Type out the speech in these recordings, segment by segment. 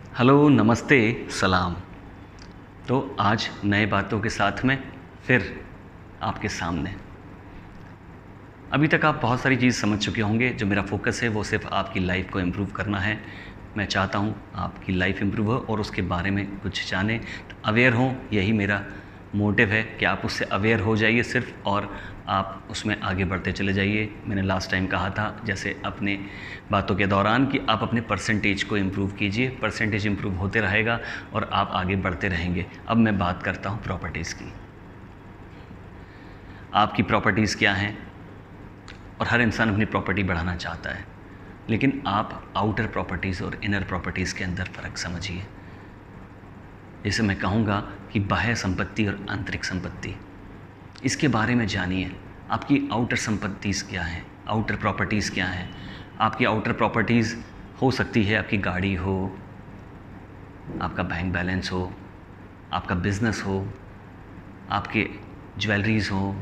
Hello, नमस्ते, सलाम। तो आज नए बातों के साथ में फिर आपके सामने। अभी तक आप बहुत सारी चीज़ समझ चुके होंगे। जो मेरा फ़ोकस है वो सिर्फ़ आपकी लाइफ को इम्प्रूव करना है। मैं चाहता हूँ आपकी लाइफ इम्प्रूव हो और उसके बारे में कुछ जानें, अवेयर हों। यही मेरा मोटिव है कि आप उससे अवेयर हो जाइए सिर्फ़, और आप उसमें आगे बढ़ते चले जाइए। मैंने लास्ट टाइम कहा था जैसे अपने बातों के दौरान कि आप अपने परसेंटेज को इम्प्रूव कीजिए, परसेंटेज इम्प्रूव होते रहेगा और आप आगे बढ़ते रहेंगे। अब मैं बात करता हूँ प्रॉपर्टीज़ की। आपकी प्रॉपर्टीज़ क्या हैं? और हर इंसान अपनी प्रॉपर्टी बढ़ाना चाहता है, लेकिन आप आउटर प्रॉपर्टीज़ और इनर प्रॉपर्टीज़ के अंदर फ़र्क समझिए। जैसे मैं कहूँगा कि बाह्य संपत्ति और आंतरिक संपत्ति, इसके बारे में जानिए। आपकी आउटर संपत्तिज़ क्या हैं, आउटर प्रॉपर्टीज़ क्या हैं? आपकी आउटर प्रॉपर्टीज़ हो सकती है आपकी गाड़ी हो, आपका बैंक बैलेंस हो, आपका बिज़नेस हो, आपके ज्वेलरीज़ हो,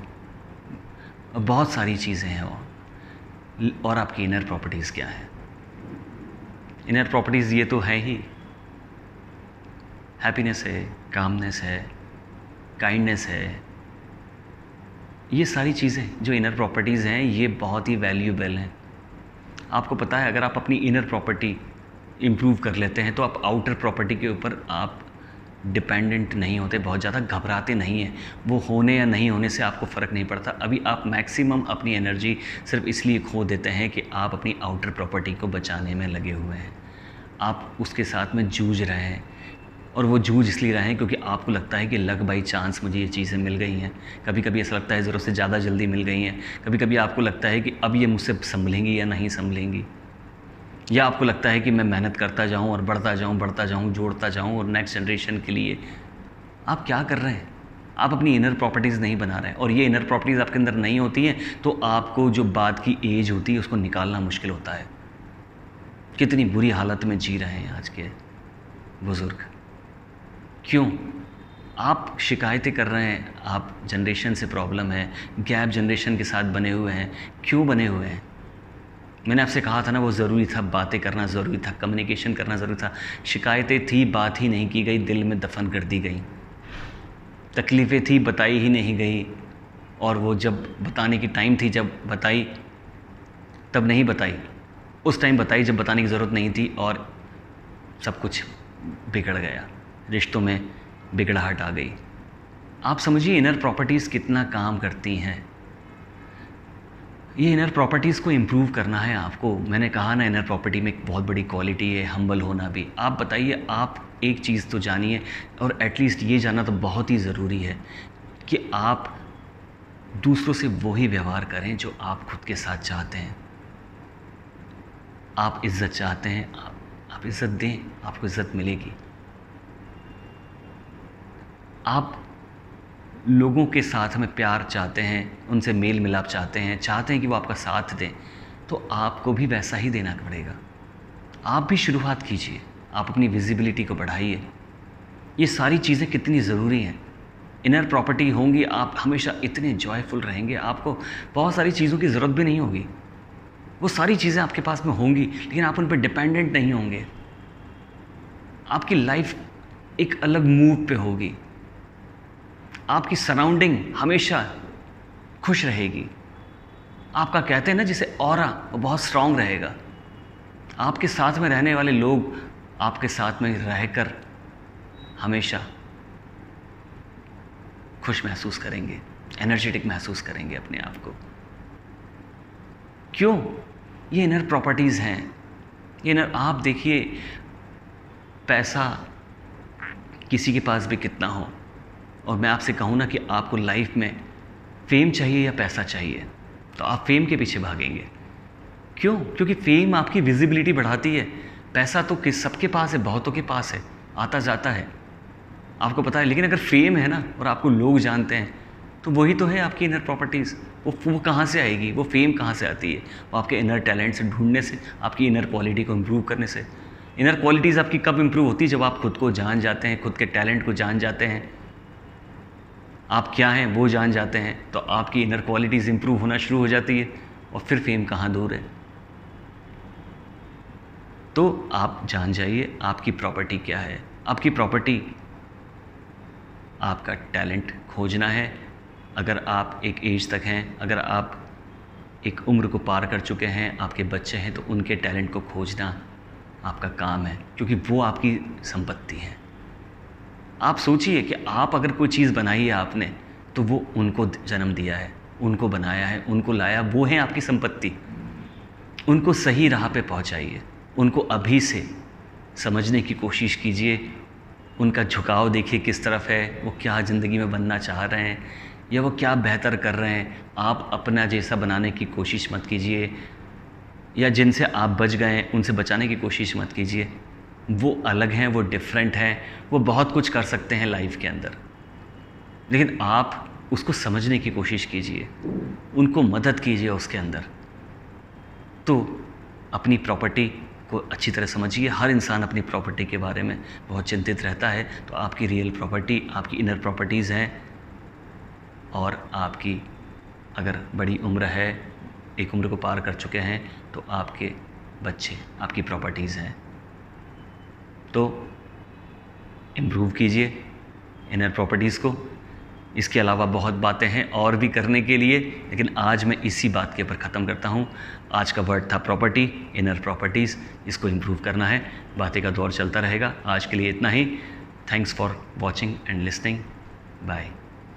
बहुत सारी चीज़ें हैं। और आपकी इनर प्रॉपर्टीज़ क्या है? इनर प्रॉपर्टीज़ ये तो है ही, हैप्पीनेस है, कामनेस है, काइंडनेस है। ये सारी चीज़ें जो इनर प्रॉपर्टीज़ हैं ये बहुत ही वैल्यूएबल हैं। आपको पता है, अगर आप अपनी इनर प्रॉपर्टी इम्प्रूव कर लेते हैं तो आप आउटर प्रॉपर्टी के ऊपर आप डिपेंडेंट नहीं होते, बहुत ज़्यादा घबराते नहीं हैं। वो होने या नहीं होने से आपको फ़र्क नहीं पड़ता। अभी आप मैक्सिमम अपनी एनर्जी सिर्फ इसलिए खो देते हैं कि आप अपनी आउटर प्रॉपर्टी को बचाने में लगे हुए हैं। आप उसके साथ में जूझ रहे हैं, और वो जूझ इसलिए रहे हैं क्योंकि आपको लगता है कि लक बाई चांस मुझे ये चीज़ें मिल गई हैं। कभी कभी ऐसा लगता है ज़रूरत से ज़्यादा जल्दी मिल गई हैं। कभी कभी आपको लगता है कि अब ये मुझसे संभलेंगी या नहीं संभलेंगी, या आपको लगता है कि मैं मेहनत करता जाऊं और बढ़ता जाऊं, जोड़ता जाऊं और नेक्स्ट जनरेशन के लिए। आप क्या कर रहे हैं? आप अपनी इनर प्रॉपर्टीज़ नहीं बना रहे हैं, और ये इनर प्रॉपर्टीज़ आपके अंदर नहीं होती हैं तो आपको जो बात की एज होती है उसको निकालना मुश्किल होता है। कितनी बुरी हालत में जी रहे हैं आज के बुज़ुर्ग। क्यों? आप शिकायतें कर रहे हैं, आप जनरेशन से प्रॉब्लम है, गैप जनरेशन के साथ बने हुए हैं। क्यों बने हुए हैं? मैंने आपसे कहा था ना, वो ज़रूरी था, बातें करना ज़रूरी था, कम्युनिकेशन करना ज़रूरी था। शिकायतें थी, बात ही नहीं की गई, दिल में दफन कर दी गई। तकलीफ़ें थी, बताई ही नहीं गई, और वो जब बताने की टाइम थी, जब बताई तब नहीं बताई। उस टाइम बताई जब बताने की ज़रूरत नहीं थी, और सब कुछ बिगड़ गया, रिश्तों में बिगड़ाहट आ गई। आप समझिए इनर प्रॉपर्टीज़ कितना काम करती हैं। ये इनर प्रॉपर्टीज़ को इम्प्रूव करना है आपको। मैंने कहा ना, इनर प्रॉपर्टी में एक बहुत बड़ी क्वालिटी है हम्बल होना भी। आप बताइए, आप एक चीज़ तो जानिए, और एटलीस्ट ये जानना तो बहुत ही ज़रूरी है कि आप दूसरों से वही व्यवहार करें जो आप खुद के साथ चाहते हैं। आप इज़्ज़त चाहते हैं, आप इज़्ज़त दें, आपको इज़्ज़त मिलेगी। आप लोगों के साथ में प्यार चाहते हैं, उनसे मेल मिलाप चाहते हैं कि वो आपका साथ दें, तो आपको भी वैसा ही देना पड़ेगा। आप भी शुरुआत कीजिए, आप अपनी विजिबिलिटी को बढ़ाइए। ये सारी चीज़ें कितनी ज़रूरी हैं। इनर प्रॉपर्टी होंगी, आप हमेशा इतने जॉयफुल रहेंगे, आपको बहुत सारी चीज़ों की ज़रूरत भी नहीं होगी। वो सारी चीज़ें आपके पास में होंगी, लेकिन आप उन पर डिपेंडेंट नहीं होंगे। आपकी लाइफ एक अलग मूड पे होगी। आपकी सराउंडिंग हमेशा खुश रहेगी। आपका, कहते हैं ना जिसे, ऑरा, वो बहुत स्ट्रांग रहेगा। आपके साथ में रहने वाले लोग आपके साथ में रहकर हमेशा खुश महसूस करेंगे, एनर्जेटिक महसूस करेंगे अपने आप को। क्यों? ये इनर प्रॉपर्टीज़ हैं। ये इनर, आप देखिए, पैसा किसी के पास भी कितना हो, और मैं आपसे कहूँ ना कि आपको लाइफ में फेम चाहिए या पैसा चाहिए, तो आप फेम के पीछे भागेंगे। क्यों? क्योंकि फेम आपकी विजिबिलिटी बढ़ाती है। पैसा तो सबके पास है, बहुतों के पास है, आता जाता है, आपको पता है। लेकिन अगर फेम है ना, और आपको लोग जानते हैं, तो वही तो है आपकी इनर प्रॉपर्टीज़। वो कहाँ से आएगी? वो फेम कहाँ से आती है? वो आपके इनर टैलेंट से ढूंढने से, आपकी इनर क्वालिटी को इम्प्रूव करने से। इनर क्वालिटीज़ आपकी कब इम्प्रूव होती है? जब आप खुद को जान जाते हैं, खुद के टैलेंट को जान जाते हैं, आप क्या हैं वो जान जाते हैं, तो आपकी इनर क्वालिटीज़ इम्प्रूव होना शुरू हो जाती है, और फिर फेम कहाँ दूर है। तो आप जान जाइए आपकी प्रॉपर्टी क्या है। आपकी प्रॉपर्टी आपका टैलेंट खोजना है। अगर आप एक एज तक हैं, अगर आप एक उम्र को पार कर चुके हैं, आपके बच्चे हैं, तो उनके टैलेंट को खोजना आपका काम है, क्योंकि वो आपकी संपत्ति है। आप सोचिए कि आप अगर कोई चीज़ बनाई है आपने, तो वो उनको जन्म दिया है, उनको बनाया है, उनको लाया, वो है आपकी संपत्ति। उनको सही राह पे पहुंचाइए। उनको अभी से समझने की कोशिश कीजिए। उनका झुकाव देखिए किस तरफ है, वो क्या ज़िंदगी में बनना चाह रहे हैं या वो क्या बेहतर कर रहे हैं। आप अपना जैसा बनाने की कोशिश मत कीजिए, या जिनसे आप बच गए हैं उनसे बचाने की कोशिश मत कीजिए। वो अलग हैं, वो डिफरेंट हैं, वो बहुत कुछ कर सकते हैं लाइफ के अंदर, लेकिन आप उसको समझने की कोशिश कीजिए, उनको मदद कीजिए उसके अंदर। तो अपनी प्रॉपर्टी को अच्छी तरह समझिए। हर इंसान अपनी प्रॉपर्टी के बारे में बहुत चिंतित रहता है। तो आपकी रियल प्रॉपर्टी आपकी इनर प्रॉपर्टीज़ हैं, और आपकी अगर बड़ी उम्र है, एक उम्र को पार कर चुके हैं, तो आपके बच्चे आपकी प्रॉपर्टीज़ हैं। तो इम्प्रूव कीजिए इनर प्रॉपर्टीज़ को। इसके अलावा बहुत बातें हैं और भी करने के लिए, लेकिन आज मैं इसी बात के ऊपर ख़त्म करता हूँ। आज का वर्ड था प्रॉपर्टी, इनर प्रॉपर्टीज़। इसको इम्प्रूव करना है, बातें का दौर चलता रहेगा। आज के लिए इतना ही। Thanks for watching and listening. Bye.